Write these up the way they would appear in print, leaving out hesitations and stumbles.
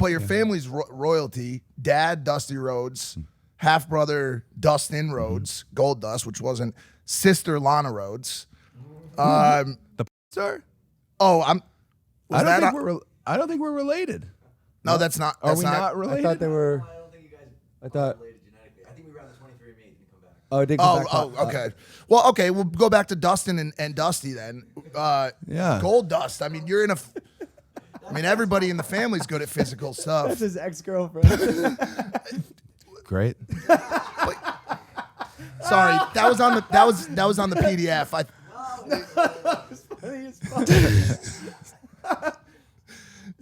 but your family's royalty. Dad, Dusty Rhodes. Half brother, Dustin Rhodes, Gold Dust, which wasn't. Sister, Lana Rhoades. The star? Oh, I'm. I don't think we're related. No, that's not. Are we not related? I thought they were. I don't think you guys I thought. related genetically. I think we ran the 23andMe. It didn't come back. Oh, it did come back. Okay. Well, okay, we'll go back to Dustin and Dusty then. Yeah. Gold Dust. I mean, you're in a. I mean, everybody in the family's good at physical stuff. That's his ex-girlfriend. Great. Sorry, that was on the PDF.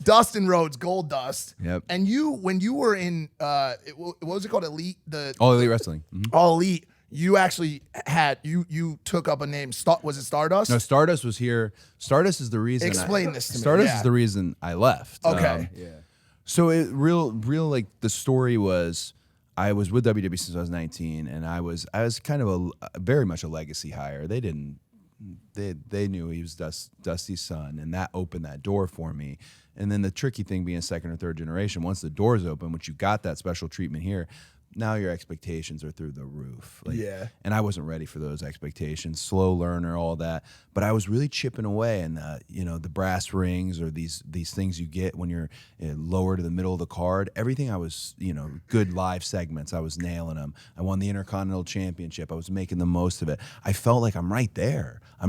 Dustin Rhodes, Gold Dust. Yep. And when you were in, what was it called? Elite? All Elite Wrestling. Mm-hmm. All Elite. You actually you took up a name. Was it Stardust? No, Stardust was here. Stardust is the reason. Explain this to me. Stardust Yeah. is the reason I left. Okay. So real like the story was, I was with WWE since I was 19, and I was kind of very much a legacy hire. They knew he was Dusty's son, and that opened that door for me. And then the tricky thing being second or third generation, once the doors open, which you got that special treatment here, now your expectations are through the roof. Yeah. And I wasn't ready for those expectations. Slow learner, all that. But I was really chipping away, and the brass rings or these things you get when you're lower to the middle of the card. Everything I was, good live segments. I was nailing them. I won the Intercontinental Championship. I was making the most of it. I felt like I'm right there. I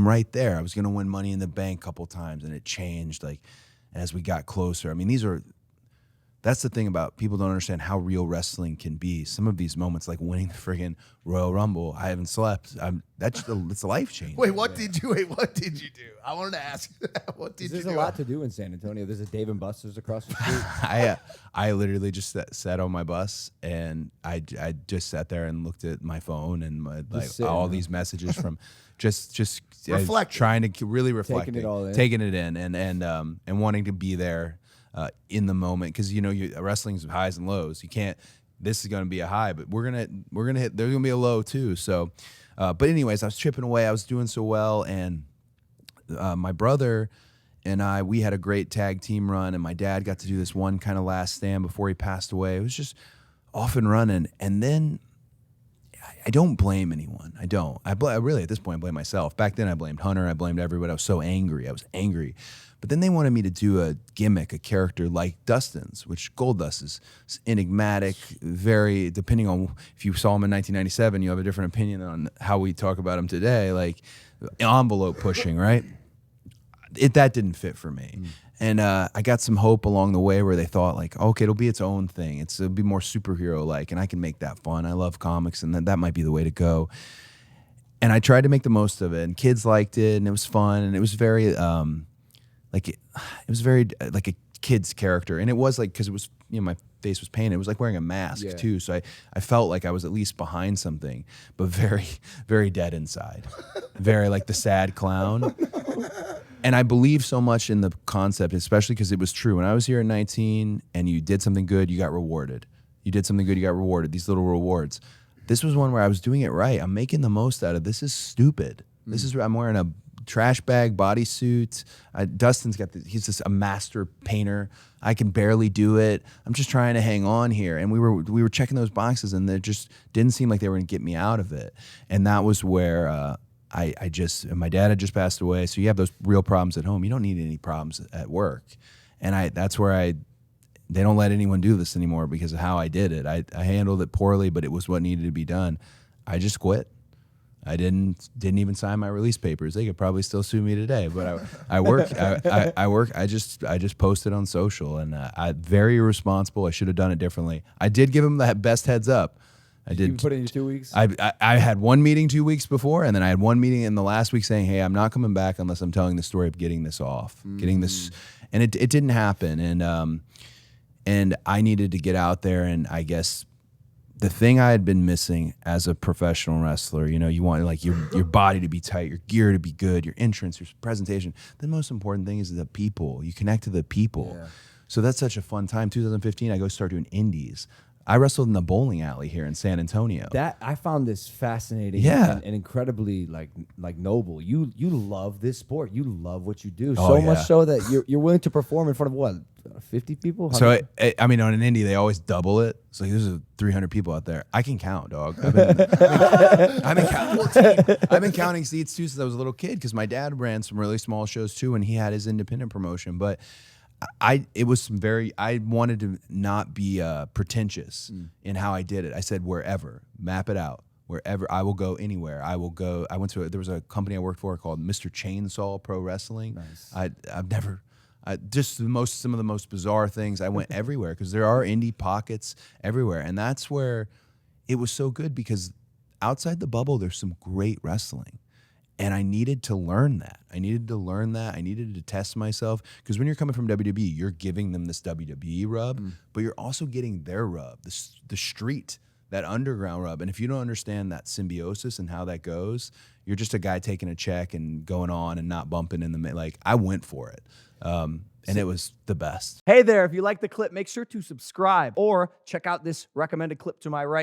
was going to win Money in the Bank a couple times, and it changed as we got closer. I mean, that's the thing about people don't understand how real wrestling can be. Some of these moments, like winning the friggin' Royal Rumble, I haven't slept. It's life changing. Wait, what did you do? I wanted to ask you that. What did you do? There's a lot to do in San Antonio. There's a Dave and Buster's across the street. I literally just sat on my bus, and I just sat there and looked at my phone and all these messages from just trying to really reflect, taking it all in, taking it in, and wanting to be there. In the moment, because wrestling's highs and lows. You can't. This is going to be a high, but we're gonna hit. There's gonna be a low too. So, but anyways, I was chipping away. I was doing so well, and my brother and we had a great tag team run, and my dad got to do this one kind of last stand before he passed away. It was just off and running, and then I don't blame anyone. I don't. I really at this point blame myself. Back then I blamed Hunter. I blamed everybody. I was so angry. I was angry. But then they wanted me to do a gimmick, a character like Dustin's, which Gold Dust is enigmatic, very, depending on if you saw him in 1997, you have a different opinion on how we talk about him today, like envelope pushing, right? That didn't fit for me. And I got some hope along the way where they thought okay, it'll be its own thing. It'll be more superhero-like, and I can make that fun. I love comics, and that might be the way to go. And I tried to make the most of it, and kids liked it, and it was fun, and it was very... it was very like a kid's character, and it was because it was my face was painted. It was like wearing a mask too, so I felt like I was at least behind something, but very, very dead inside, very like the sad clown. And I believe so much in the concept, especially because it was true. When I was here at 19, and you did something good, you got rewarded. You did something good, you got rewarded. These little rewards. This was one where I was doing it right. I'm making the most out of this. Is stupid. I'm wearing a trash bag bodysuit. Dustin's he's just a master painter. I can barely do it. I'm just trying to hang on here. And we were checking those boxes, and they just didn't seem like they were going to get me out of it. And that was where and my dad had just passed away. So you have those real problems at home. You don't need any problems at work. And that's where they don't let anyone do this anymore because of how I did it. I handled it poorly, but it was what needed to be done. I just quit. I didn't even sign my release papers. They could probably still sue me today, but I work. I just posted on social, and I very irresponsible. I should have done it differently. I did give him that best heads up. I did. You put in your 2 weeks? I had one meeting 2 weeks before, and then I had one meeting in the last week saying, "Hey, I'm not coming back unless I'm telling the story of getting this off, getting this," and it didn't happen, and I needed to get out there, and I guess. The thing I had been missing as a professional wrestler, you want your body to be tight, your gear to be good, your entrance, your presentation. The most important thing is the people. You connect to the people. Yeah. So that's such a fun time. 2015, I go start doing indies. I wrestled in the bowling alley here in San Antonio. That I found this fascinating, Yeah. and incredibly like noble. You love this sport. You love what you do Oh, so much yeah. so that you're willing to perform in front of what, 50 people? So 100? I mean, on an indie, they always double it. So there's 300 people out there. I can count, dog. I've been counting seats too since I was a little kid because my dad ran some really small shows too, and he had his independent promotion. But I wanted to not be pretentious in how I did it. I said wherever, map it out. Wherever I will go, anywhere I will go. There was a company I worked for called Mr. Chainsaw Pro Wrestling. Nice. Some of the most bizarre things. I went everywhere because there are indie pockets everywhere, and that's where it was so good because outside the bubble, there's some great wrestling. And I needed to learn that. I needed to test myself because when you're coming from WWE, you're giving them this WWE rub, but you're also getting their rub, the street, that underground rub. And if you don't understand that symbiosis and how that goes, you're just a guy taking a check and going on and not bumping in the like. I went for it, and it was the best. Hey there, if you like the clip, make sure to subscribe or check out this recommended clip to my right.